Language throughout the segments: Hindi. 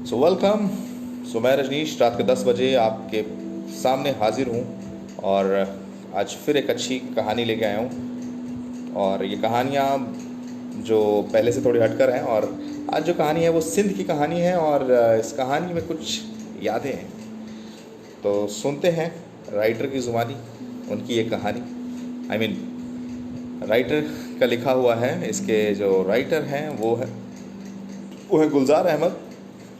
So welcome. मैं रजनीश रात के 10 बजे आपके सामने हाजिर हूँ और आज फिर एक अच्छी कहानी लेके आया हूँ। और ये कहानियाँ जो पहले से थोड़ी हटकर हैं, और आज जो कहानी है वो सिंध की कहानी है और इस कहानी में कुछ यादें हैं। तो सुनते हैं राइटर की ज़ुबानी उनकी ये कहानी। राइटर का लिखा हुआ है। इसके जो राइटर हैं वो है गुलजार अहमद।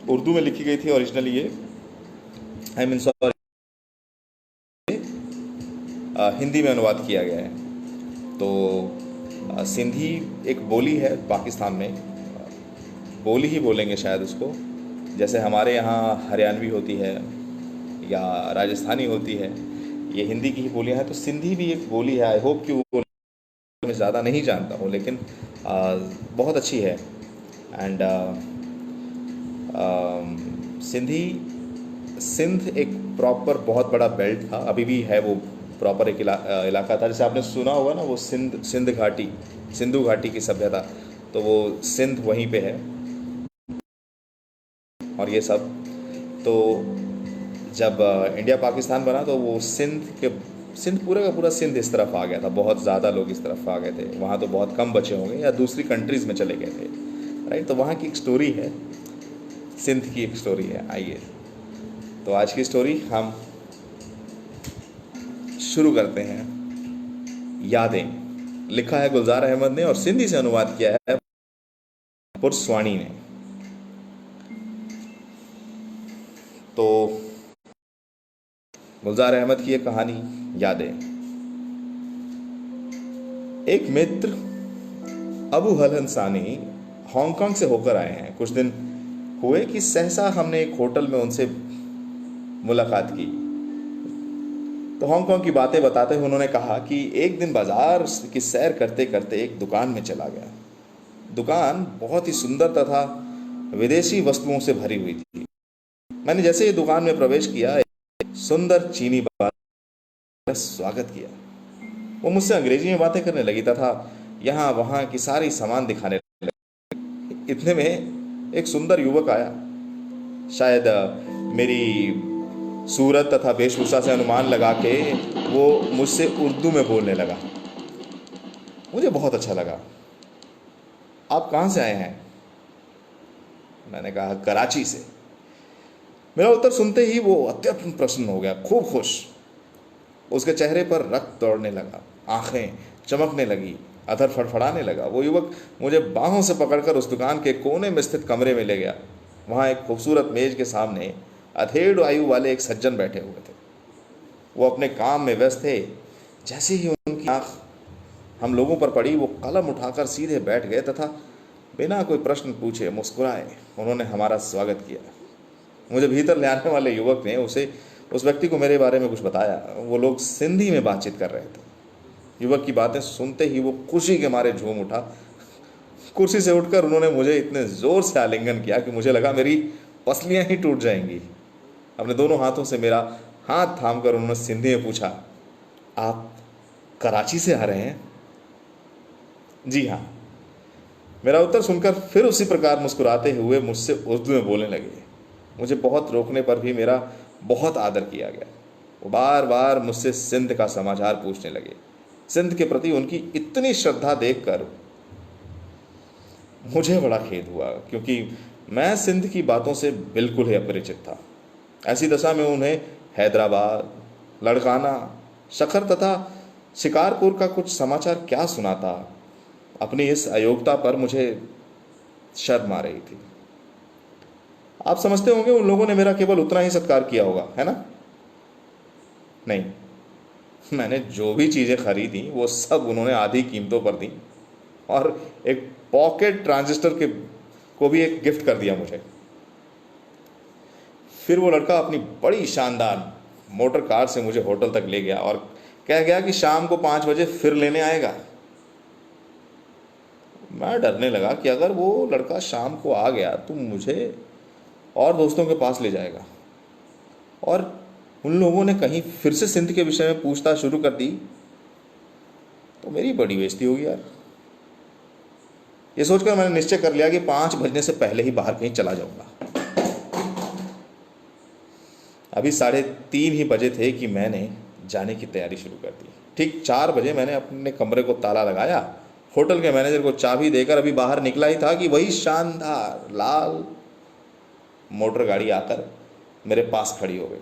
उर्दू में लिखी गई थी ओरिजिनली ये, सॉरी, हिंदी में अनुवाद किया गया है। तो सिंधी एक बोली है पाकिस्तान में। बोली ही बोलेंगे शायद उसको, जैसे हमारे यहाँ हरियाणवी होती है या राजस्थानी होती है, ये हिंदी की ही बोलियाँ हैं। तो सिंधी भी एक बोली है। आई होप कि वो मैं ज़्यादा नहीं जानता हूँ, लेकिन बहुत अच्छी है। एंड सिंधी सिंध एक प्रॉपर बहुत बड़ा बेल्ट था, अभी भी है। वो प्रॉपर एक इलाका था। जैसे आपने सुना होगा ना, वो सिंध घाटी, सिंधु घाटी की सभ्यता, तो वो सिंध वहीं पे है। और ये सब तो जब इंडिया पाकिस्तान बना तो वो सिंध पूरा का पूरा सिंध इस तरफ आ गया था। बहुत ज़्यादा लोग इस तरफ आ गए थे। वहाँ तो बहुत कम बचे होंगे या दूसरी कंट्रीज़ में चले गए थे, राइट। तो वहाँ की एक स्टोरी है, सिंध की एक स्टोरी है। आइए तो आज की स्टोरी हम शुरू करते हैं। यादें लिखा है गुलजार अहमद ने और सिंधी से अनुवाद किया है पुरस्वाणी ने। तो गुलजार अहमद की ये कहानी, यादें। एक मित्र अबू हलन सानी हांगकांग से होकर आए हैं। कुछ दिन हुए कि सहसा हमने एक होटल में उनसे मुलाकात की। तो हांगकांग की बातें बताते हुए उन्होंने कहा कि एक दिन बाजार की सैर करते करते एक दुकान में चला गया। दुकान बहुत ही सुंदर तथा विदेशी वस्तुओं से भरी हुई थी। मैंने जैसे ही दुकान में प्रवेश किया, एक सुंदर चीनी बात का स्वागत किया। वो मुझसे अंग्रेजी में बातें करने लगी तथा यहाँ वहाँ की सारी सामान दिखाने लगी। इतने में एक सुंदर युवक आया। शायद मेरी सूरत तथा वेशभूषा से अनुमान लगा के वो मुझसे उर्दू में बोलने लगा। मुझे बहुत अच्छा लगा। आप कहाँ से आए हैं? मैंने कहा कराची से। मेरा उत्तर सुनते ही वो अत्यंत प्रसन्न हो गया, खूब खुश। उसके चेहरे पर रक्त दौड़ने लगा, आंखें चमकने लगी, अधर फड़फड़ाने लगा। वो युवक मुझे बाहों से पकड़कर उस दुकान के कोने में स्थित कमरे में ले गया। वहाँ एक खूबसूरत मेज के सामने अधेड़ आयु वाले एक सज्जन बैठे हुए थे। वो अपने काम में व्यस्त थे। जैसे ही उनकी आंख हम लोगों पर पड़ी, वो कलम उठाकर सीधे बैठ गए तथा बिना कोई प्रश्न पूछे मुस्कुराए उन्होंने हमारा स्वागत किया। मुझे भीतर ले आने वाले युवक ने उस व्यक्ति को मेरे बारे में कुछ बताया। वो लोग सिंधी में बातचीत कर रहे थे। युवक की बातें सुनते ही वो खुशी के मारे झूम उठा। कुर्सी से उठकर उन्होंने मुझे इतने ज़ोर से आलिंगन किया कि मुझे लगा मेरी पसलियां ही टूट जाएंगी। अपने दोनों हाथों से मेरा हाथ थामकर उन्होंने सिंधी में पूछा, आप कराची से आ रहे हैं? जी हाँ। मेरा उत्तर सुनकर फिर उसी प्रकार मुस्कुराते हुए मुझसे उर्दू में बोलने लगे। मुझे बहुत रोकने पर भी मेरा बहुत आदर किया गया। वो बार बार मुझसे सिंध का समाचार पूछने लगे। सिंध के प्रति उनकी इतनी श्रद्धा देखकर मुझे बड़ा खेद हुआ, क्योंकि मैं सिंध की बातों से बिल्कुल ही अपरिचित था। ऐसी दशा में उन्हें हैदराबाद, लड़काना, शखर तथा शिकारपुर का कुछ समाचार क्या सुनाता। अपनी इस अयोग्यता पर मुझे शर्म आ रही थी। आप समझते होंगे उन लोगों ने मेरा केवल उतना ही सत्कार किया होगा, है ना? नहीं, मैंने जो भी चीज़ें खरीदी वो सब उन्होंने आधी कीमतों पर दी और एक पॉकेट ट्रांजिस्टर के को भी एक गिफ्ट कर दिया मुझे। फिर वो लड़का अपनी बड़ी शानदार मोटर कार से मुझे होटल तक ले गया और कह गया कि शाम को 5 बजे फिर लेने आएगा। मैं डरने लगा कि अगर वो लड़का शाम को आ गया तो मुझे और दोस्तों के पास ले जाएगा और उन लोगों ने कहीं फिर से सिंध के विषय में पूछताछ शुरू कर दी तो मेरी बड़ी बेइज्जती होगी यार। ये सोचकर मैंने निश्चय कर लिया कि 5 बजने से पहले ही बाहर कहीं चला जाऊंगा। अभी 3:30 ही बजे थे कि मैंने जाने की तैयारी शुरू कर दी। ठीक 4 बजे मैंने अपने कमरे को ताला लगाया, होटल के मैनेजर को चाबी देकर अभी बाहर निकला ही था कि वही शानदार लाल मोटर गाड़ी आकर मेरे पास खड़ी हो गई।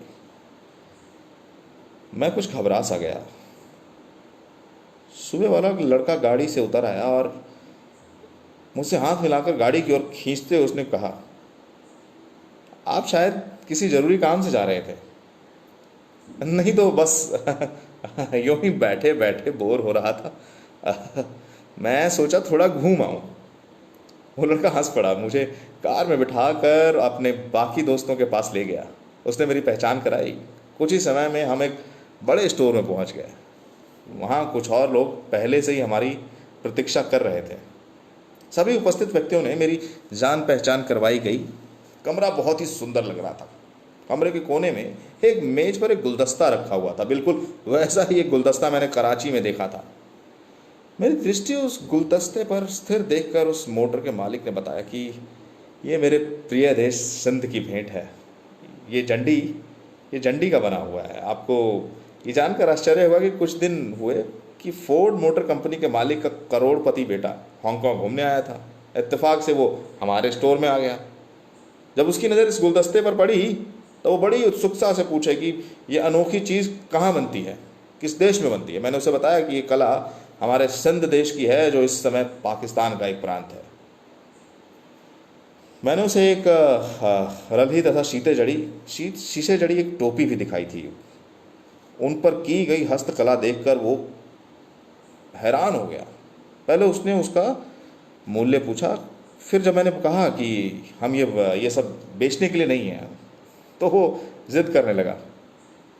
मैं कुछ घबरा सा गया। सुबह वाला लड़का गाड़ी से उतर आया और मुझसे हाथ मिलाकर गाड़ी की ओर खींचते उसने कहा, आप शायद किसी जरूरी काम से जा रहे थे। नहीं तो बस यूं ही बैठे बैठे बोर हो रहा था, मैं सोचा थोड़ा घूम आऊं। वो लड़का हंस पड़ा, मुझे कार में बिठाकर अपने बाकी दोस्तों के पास ले गया। उसने मेरी पहचान कराई। कुछ ही समय में हम एक बड़े स्टोर में पहुंच गए। वहां कुछ और लोग पहले से ही हमारी प्रतीक्षा कर रहे थे। सभी उपस्थित व्यक्तियों ने मेरी जान पहचान करवाई गई। कमरा बहुत ही सुंदर लग रहा था। कमरे के कोने में एक मेज पर एक गुलदस्ता रखा हुआ था, बिल्कुल वैसा ही एक गुलदस्ता मैंने कराची में देखा था। मेरी दृष्टि उस गुलदस्ते पर स्थिर देखकर उस मोटर के मालिक ने बताया कि ये मेरे प्रिय देश सिंध की भेंट है। ये जंडी का बना हुआ है। आपको ये जानकर आश्चर्य होगा कि कुछ दिन हुए कि फोर्ड मोटर कंपनी के मालिक का करोड़पति बेटा हांगकांग घूमने आया था। इत्तेफाक से वो हमारे स्टोर में आ गया। जब उसकी नज़र इस गुलदस्ते पर पड़ी तो वो बड़ी उत्सुकता से पूछे कि ये अनोखी चीज़ कहाँ बनती है, किस देश में बनती है। मैंने उसे बताया कि ये कला हमारे सिंध देश की है, जो इस समय पाकिस्तान का एक प्रांत है। मैंने उसे एक रली तथा शीशे जड़ी एक टोपी भी दिखाई थी। उन पर की गई हस्तकला देखकर वो हैरान हो गया। पहले उसने उसका मूल्य पूछा, फिर जब मैंने कहा कि हम ये सब बेचने के लिए नहीं है, तो वो जिद करने लगा।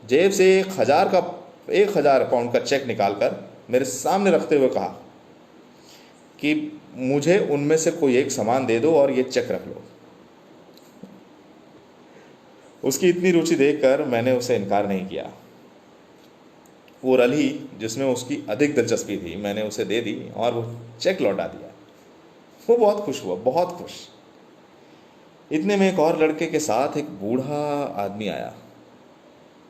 जेब से 1,000 पाउंड का चेक निकालकर मेरे सामने रखते हुए कहा कि मुझे उनमें से कोई एक सामान दे दो और ये चेक रख लो। उसकी इतनी रुचि देखकर मैंने उसे इनकार नहीं किया। वो रली जिसमें उसकी अधिक दिलचस्पी थी मैंने उसे दे दी और वो चेक लौटा दिया। वो बहुत खुश हुआ, बहुत खुश। इतने में एक और लड़के के साथ एक बूढ़ा आदमी आया।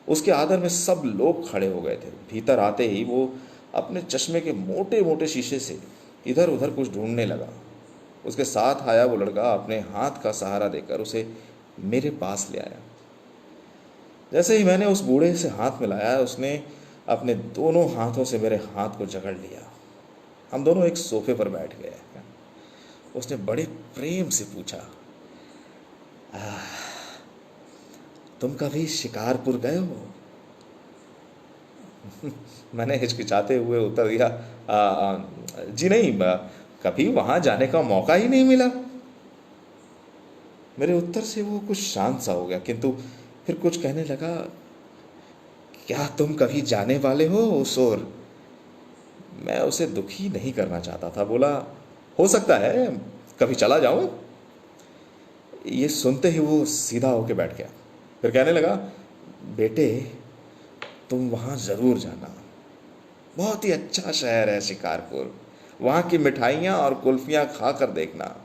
उसके आदर में सब लोग खड़े हो गए थे। भीतर आते ही वो अपने चश्मे के मोटे मोटे शीशे से इधर उधर कुछ ढूंढने लगा। उसके साथ आया वो लड़का अपने हाथ का सहारा देकर उसे मेरे पास ले आया। जैसे ही मैंने उस बूढ़े से हाथ मिलाया, उसने अपने दोनों हाथों से मेरे हाथ को जकड़ लिया। हम दोनों एक सोफे पर बैठ गए। उसने बड़े प्रेम से पूछा, तुम कभी शिकारपुर गए हो? मैंने हिचकिचाते हुए उत्तर दिया, जी नहीं, कभी वहां जाने का मौका ही नहीं मिला। मेरे उत्तर से वो कुछ शांत सा हो गया, किंतु फिर कुछ कहने लगा, क्या तुम कभी जाने वाले हो उस ओर? मैं उसे दुखी नहीं करना चाहता था। बोला, हो सकता है कभी चला जाऊं। ये सुनते ही वो सीधा होके बैठ गया। फिर कहने लगा, बेटे तुम वहां जरूर जाना। बहुत ही अच्छा शहर है शिकारपुर। वहां की मिठाइयां और कुल्फियां खाकर देखना,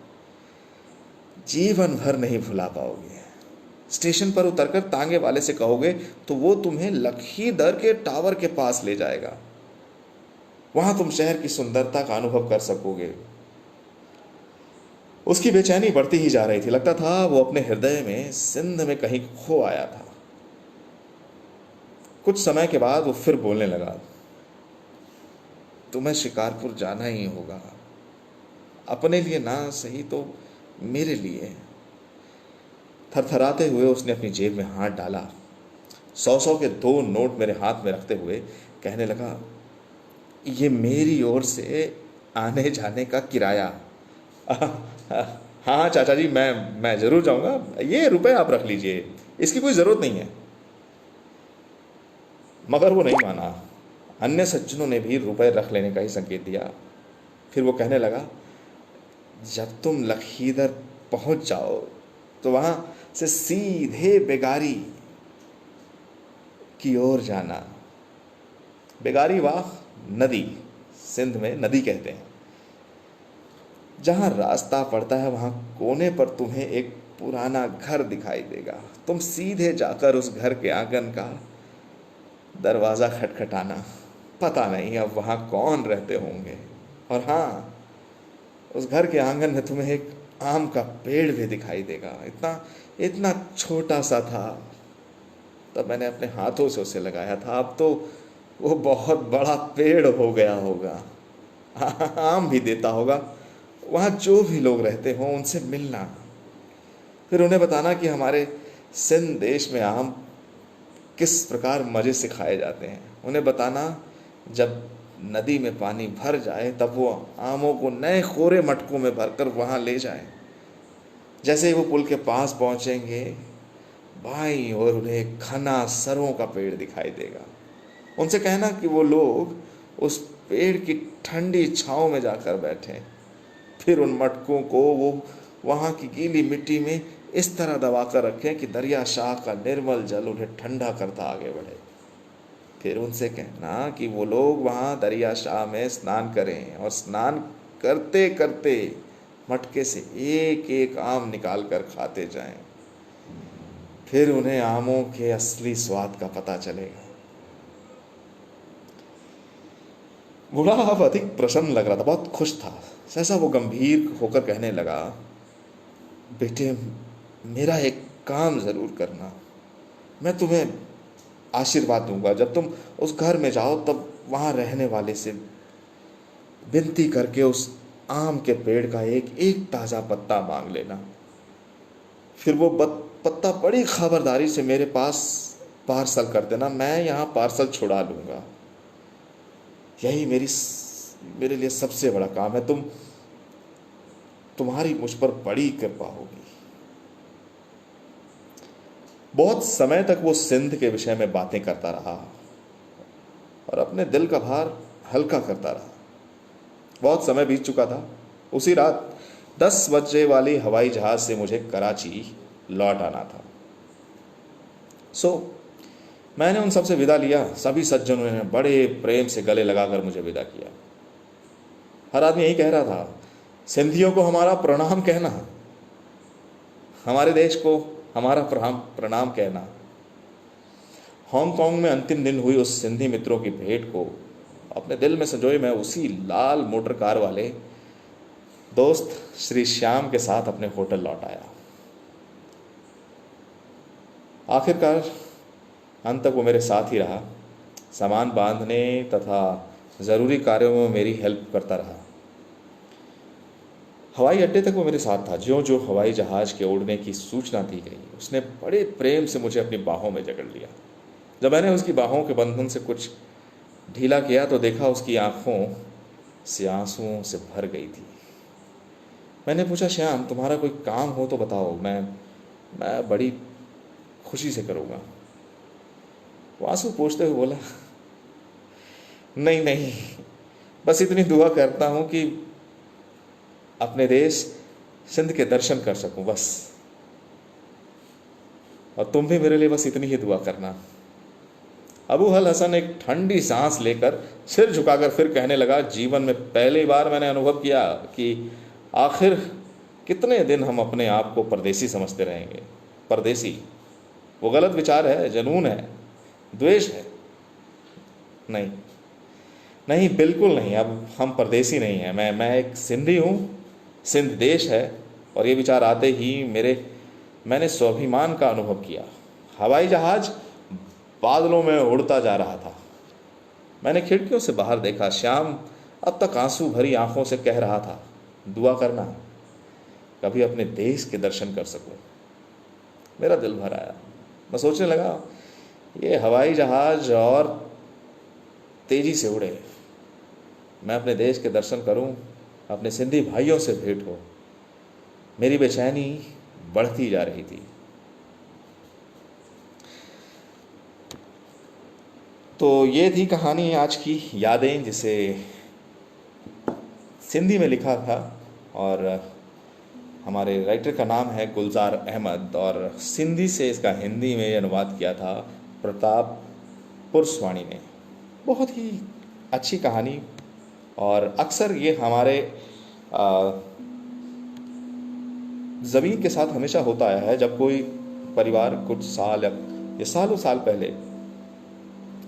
जीवन भर नहीं भुला पाओगे। स्टेशन पर उतरकर तांगे वाले से कहोगे तो वो तुम्हें लखीदर के टावर के पास ले जाएगा। वहां तुम शहर की सुंदरता का अनुभव कर सकोगे। उसकी बेचैनी बढ़ती ही जा रही थी। लगता था वो अपने हृदय में सिंध में कहीं खो आया था। कुछ समय के बाद वो फिर बोलने लगा, तुम्हें शिकारपुर जाना ही होगा, अपने लिए ना सही तो मेरे लिए। थरथराते हुए उसने अपनी जेब में हाथ डाला। 100 के 2 नोट मेरे हाथ में रखते हुए कहने लगा, ये मेरी ओर से आने जाने का किराया। हाँ चाचा जी, मैं जरूर जाऊंगा। ये रुपए आप रख लीजिए, इसकी कोई जरूरत नहीं है। मगर वो नहीं माना। अन्य सज्जनों ने भी रुपए रख लेने का ही संकेत दिया। फिर वो कहने लगा, जब तुम लखीदर पहुंच जाओ तो वहां से सीधे बेगारी की ओर जाना। बेगारी वाह नदी, सिंध में नदी कहते हैं। जहां रास्ता पड़ता है वहां कोने पर तुम्हें एक पुराना घर दिखाई देगा। तुम सीधे जाकर उस घर के आंगन का दरवाज़ा खटखटाना। पता नहीं अब वहाँ कौन रहते होंगे। और हाँ, उस घर के आंगन में तुम्हें एक आम का पेड़ भी दिखाई देगा। इतना इतना छोटा सा था तब मैंने अपने हाथों से उसे लगाया था, अब तो वो बहुत बड़ा पेड़ हो गया होगा, आम भी देता होगा। वहाँ जो भी लोग रहते हों उनसे मिलना, फिर उन्हें बताना कि हमारे सिंध देश में आम किस प्रकार मज़े से खाए जाते हैं। उन्हें बताना जब नदी में पानी भर जाए तब वो आमों को नए कोरे मटकों में भरकर वहाँ ले जाएं। जैसे ही वो पुल के पास पहुँचेंगे, बाईं ओर उन्हें एक घना सरों का पेड़ दिखाई देगा। उनसे कहना कि वो लोग उस पेड़ की ठंडी छाँव में जाकर बैठें। फिर उन मटकों को वो वहाँ की गीली मिट्टी में इस तरह दबाकर रखें कि दरिया शाह का निर्मल जल उन्हें ठंडा करता आगे बढ़े। फिर उनसे कहना कि वो लोग वहाँ दरिया शाह में स्नान करें और स्नान करते करते मटके से एक एक आम निकाल कर खाते जाएं। फिर उन्हें आमों के असली स्वाद का पता चलेगा। बूढ़ा अब अधिक प्रसन्न लग रहा था, बहुत खुश था। सहसा वो गंभीर होकर कहने लगा, बेटे, मेरा एक काम ज़रूर करना। मैं तुम्हें आशीर्वाद दूंगा। जब तुम उस घर में जाओ तब वहाँ रहने वाले से विनती करके उस आम के पेड़ का एक एक ताज़ा पत्ता मांग लेना। फिर वो पत्ता बड़ी खबरदारी से मेरे पास पार्सल कर देना, मैं यहाँ पार्सल छुड़ा लूँगा। यही मेरे लिए सबसे बड़ा काम है। तुम्हारी मुझ पर बड़ी कृपा होगी। बहुत समय तक वो सिंध के विषय में बातें करता रहा और अपने दिल का भार हल्का करता रहा। बहुत समय बीत चुका था। उसी रात 10 बजे वाली हवाई जहाज से मुझे कराची लौट आना था। मैंने उन सबसे विदा लिया। सभी सज्जनों ने बड़े प्रेम से गले लगाकर मुझे विदा किया। हर आदमी यही कह रहा था, सिंधियों को हमारा प्रणाम कहना, हमारे देश को हमारा प्रणाम कहना। हांगकांग में अंतिम दिन हुई उस सिंधी मित्रों की भेंट को अपने दिल में संजोए मैं उसी लाल मोटर कार वाले दोस्त श्री श्याम के साथ अपने होटल लौट आया। आखिरकार अंत तक वो मेरे साथ ही रहा। सामान बांधने तथा ज़रूरी कार्यों में मेरी हेल्प करता रहा। हवाई अड्डे तक वो मेरे साथ था। ज्यों ज्यों हवाई जहाज़ के उड़ने की सूचना दी गई, उसने बड़े प्रेम से मुझे अपनी बाहों में जकड़ लिया। जब मैंने उसकी बाहों के बंधन से कुछ ढीला किया तो देखा उसकी आंखों से आंसुओं से भर गई थी। मैंने पूछा, श्याम, तुम्हारा कोई काम हो तो बताओ, मैं बड़ी खुशी से करूँगा। वो आंसू पोंछते हुए बोला, नहीं, बस इतनी दुआ करता हूँ कि अपने देश सिंध के दर्शन कर सकूं, बस। और तुम भी मेरे लिए बस इतनी ही दुआ करना। अबू हल हसन एक ठंडी सांस लेकर सिर झुकाकर फिर कहने लगा, जीवन में पहली बार मैंने अनुभव किया कि आखिर कितने दिन हम अपने आप को परदेसी समझते रहेंगे। परदेसी वो गलत विचार है, जुनून है, द्वेष है। नहीं, बिल्कुल नहीं। अब हम परदेसी नहीं हैं। मैं एक सिंधी हूँ। सिंध देश है। और ये विचार आते ही मैंने स्वाभिमान का अनुभव किया। हवाई जहाज बादलों में उड़ता जा रहा था। मैंने खिड़कियों से बाहर देखा। श्याम अब तक आंसू भरी आंखों से कह रहा था, दुआ करना कभी अपने देश के दर्शन कर सकूं। मेरा दिल भर आया। मैं सोचने लगा, ये हवाई जहाज और तेजी से उड़े, मैं अपने देश के दर्शन करूं, अपने सिंधी भाइयों से भेंट हो। मेरी बेचैनी बढ़ती जा रही थी। तो ये थी कहानी आज की यादें, जिसे सिंधी में लिखा था और हमारे राइटर का नाम है गुलजार अहमद, और सिंधी से इसका हिंदी में अनुवाद किया था प्रताप पुरस्वाणी ने। बहुत ही अच्छी कहानी। और अक्सर ये हमारे ज़मीन के साथ हमेशा होता आया है। जब कोई परिवार कुछ साल या सालों साल पहले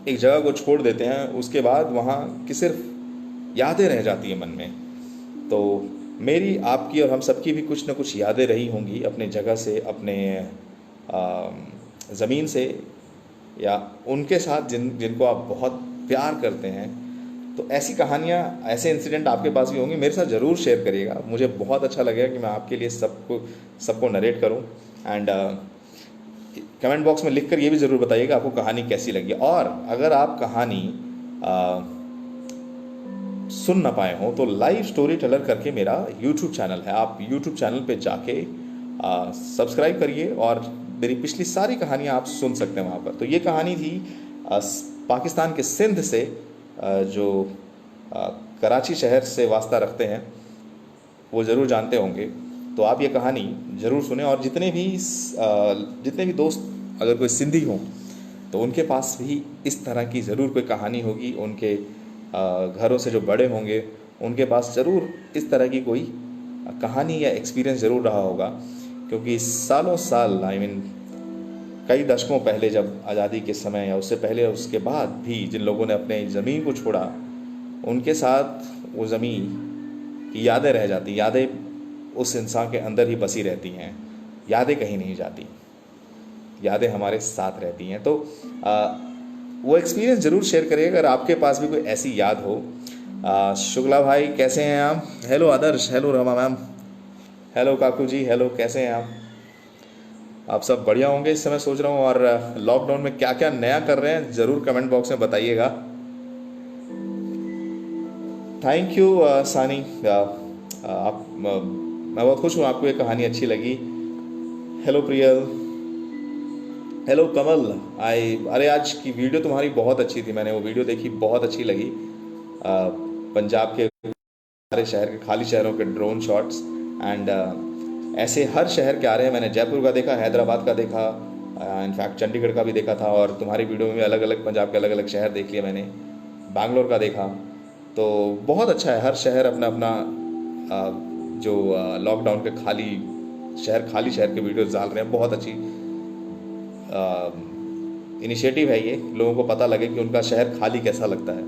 एक जगह को छोड़ देते हैं, उसके बाद वहाँ की सिर्फ यादें रह जाती हैं मन में। तो मेरी, आपकी और हम सबकी भी कुछ न कुछ यादें रही होंगी अपने जगह से, अपने ज़मीन से, या उनके साथ जिनको आप बहुत प्यार करते हैं। तो ऐसी कहानियाँ, ऐसे इंसिडेंट आपके पास भी होंगे, मेरे साथ ज़रूर शेयर करिएगा। मुझे बहुत अच्छा लगेगा कि मैं आपके लिए सबको नरेट करूं। एंड कमेंट बॉक्स में लिख कर ये भी ज़रूर बताइएगा आपको कहानी कैसी लगी। और अगर आप कहानी सुन ना पाए हो तो लाइव स्टोरी टेलर करके मेरा यूट्यूब चैनल है, आप यूट्यूब चैनल पे जाके सब्सक्राइब करिए और मेरी पिछली सारी कहानियाँ आप सुन सकते हैं वहाँ पर। तो ये कहानी थी पाकिस्तान के सिंध से, जो कराची शहर से वास्ता रखते हैं वो ज़रूर जानते होंगे। तो आप ये कहानी ज़रूर सुने, और जितने भी दोस्त अगर कोई सिंधी हों तो उनके पास भी इस तरह की ज़रूर कोई कहानी होगी। उनके घरों से जो बड़े होंगे उनके पास ज़रूर इस तरह की कोई कहानी या एक्सपीरियंस ज़रूर रहा होगा। क्योंकि सालों साल, कई दशकों पहले, जब आज़ादी के समय या उससे पहले उसके बाद भी जिन लोगों ने अपने ज़मीन को छोड़ा, उनके साथ वो ज़मीन की यादें रह जाती। यादें उस इंसान के अंदर ही बसी रहती हैं, यादें कहीं नहीं जाती, यादें हमारे साथ रहती हैं। तो वो एक्सपीरियंस ज़रूर शेयर करिएगा अगर आपके पास भी कोई ऐसी याद हो। शुक्ला भाई कैसे हैं आप? हेलो आदर्श, हेलो रमा मैम, हेलो काकू जी, हेलो, कैसे हैं आप सब बढ़िया होंगे इस समय सोच रहा हूँ। और लॉकडाउन में क्या क्या नया कर रहे हैं ज़रूर कमेंट बॉक्स में बताइएगा। थैंक यू सानी, आप मैं बहुत खुश हूँ आपको ये कहानी अच्छी लगी। हेलो प्रियल, हेलो कमल। अरे आज की वीडियो तुम्हारी बहुत अच्छी थी, मैंने वो वीडियो देखी, बहुत अच्छी लगी। पंजाब के सारे शहर के, खाली शहरों के ड्रोन शॉट्स। एंड ऐसे हर शहर के आ रहे हैं। मैंने जयपुर का देखा, हैदराबाद का देखा, इनफैक्ट चंडीगढ़ का भी देखा था, और तुम्हारी वीडियो में भी अलग अलग पंजाब के अलग अलग शहर देख लिए मैंने, बैंगलोर का देखा। तो बहुत अच्छा है, हर शहर अपना अपना जो लॉकडाउन के खाली शहर के वीडियोस डाल रहे हैं। बहुत अच्छी इनिशिएटिव है ये, लोगों को पता लगे कि उनका शहर खाली कैसा लगता है।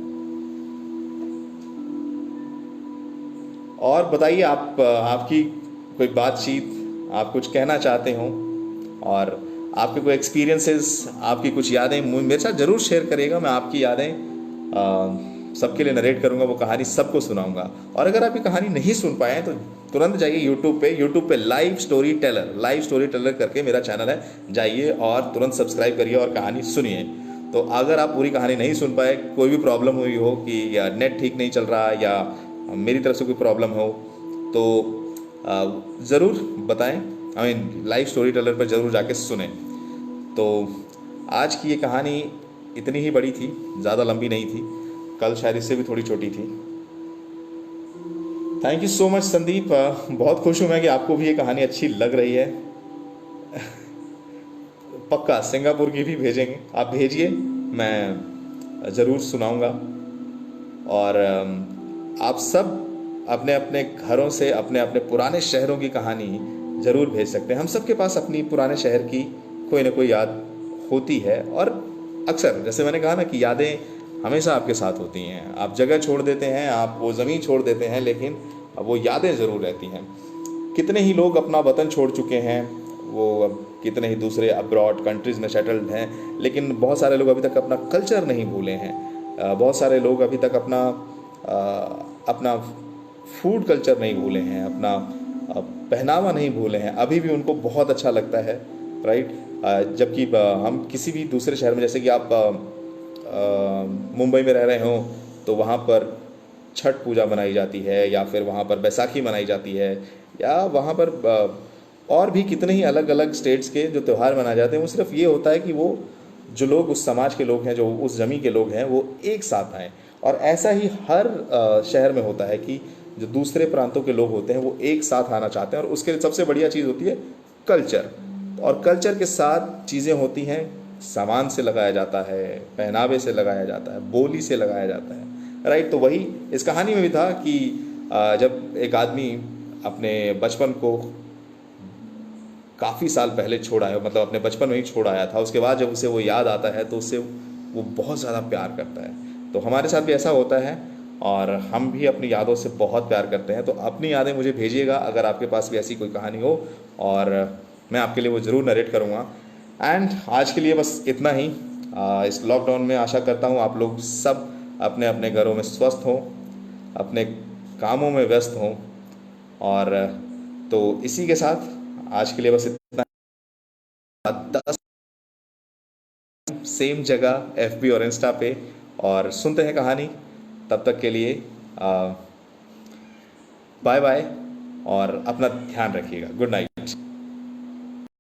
और बताइए आप, आपकी कोई बातचीत, आप कुछ कहना चाहते हो, और आपके कोई एक्सपीरियंसेस, आपकी कुछ यादें मेरे साथ ज़रूर शेयर करिएगा। मैं आपकी यादें सबके लिए नरेट करूंगा, वो कहानी सबको सुनाऊंगा। और अगर आप ये कहानी नहीं सुन पाए तो तुरंत जाइए यूट्यूब पे लाइव स्टोरी टेलर करके मेरा चैनल है, जाइए और तुरंत सब्सक्राइब करिए और कहानी सुनिए। तो अगर आप पूरी कहानी नहीं सुन पाए, कोई भी प्रॉब्लम हुई हो कि या नेट ठीक नहीं चल रहा या मेरी तरफ से कोई प्रॉब्लम हो, तो ज़रूर बताएं। लाइव स्टोरी टेलर पर ज़रूर जाके सुने। तो आज की ये कहानी इतनी ही बड़ी थी, ज़्यादा लंबी नहीं थी। कल शायद इससे भी थोड़ी छोटी थी। Thank you so much Sandeep, बहुत खुश हूँ मैं कि आपको भी ये कहानी अच्छी लग रही है। पक्का सिंगापुर की भी भेजेंगे, आप भेजिए, मैं ज़रूर सुनाऊंगा। और आप सब अपने अपने घरों से, अपने अपने पुराने शहरों की कहानी ज़रूर भेज सकते हैं। हम सबके पास अपनी पुराने शहर की कोई ना कोई याद होती है, और अक्सर जैसे मैंने कहा ना कि यादें हमेशा आपके साथ होती हैं। आप जगह छोड़ देते हैं, आप वो ज़मीन छोड़ देते हैं, लेकिन वो यादें ज़रूर रहती हैं। कितने ही लोग अपना वतन छोड़ चुके हैं, वो अब कितने ही दूसरे अब्रॉड कंट्रीज़ में सेटल्ड हैं, लेकिन बहुत सारे लोग अभी तक अपना कल्चर नहीं भूले हैं। बहुत सारे लोग अभी तक अपना फूड कल्चर नहीं भूले हैं, अपना पहनावा नहीं भूले हैं, अभी भी उनको बहुत अच्छा लगता है, राइट। जबकि हम किसी भी दूसरे शहर में, जैसे कि आप मुंबई में रह रहे हो तो वहाँ पर छठ पूजा मनाई जाती है, या फिर वहाँ पर बैसाखी मनाई जाती है, या वहाँ पर और भी कितने ही अलग अलग स्टेट्स के जो त्यौहार मनाए जाते हैं। वो सिर्फ ये होता है कि वो जो लोग उस समाज के लोग हैं, जो उस जमी के लोग हैं, वो एक साथ आएँ। और ऐसा ही हर शहर में होता है कि जो दूसरे प्रांतों के लोग होते हैं वो एक साथ आना चाहते हैं, और उसके लिए सबसे बढ़िया चीज़ होती है कल्चर। और कल्चर के साथ चीज़ें होती हैं, सामान से लगाया जाता है, पहनावे से लगाया जाता है, बोली से लगाया जाता है, राइट। तो वही इस कहानी में भी था कि जब एक आदमी अपने बचपन को काफ़ी साल पहले छोड़ आया, मतलब अपने बचपन में ही छोड़ आया था, उसके बाद जब उसे वो याद आता है तो उससे वो बहुत ज़्यादा प्यार करता है। तो हमारे साथ भी ऐसा होता है और हम भी अपनी यादों से बहुत प्यार करते हैं। तो अपनी यादें मुझे भेजिएगा अगर आपके पास भी ऐसी कोई कहानी हो, और मैं आपके लिए वो ज़रूर नरेट करूँगा। एंड आज के लिए बस इतना ही। इस लॉकडाउन में आशा करता हूँ आप लोग सब अपने अपने घरों में स्वस्थ हों, अपने कामों में व्यस्त हों। और तो इसी के साथ आज के लिए बस इतना। 10 सेम जगह FB और इंस्टा पे, और सुनते हैं कहानी। तब तक के लिए बाय बाय, और अपना ध्यान रखिएगा। Good night.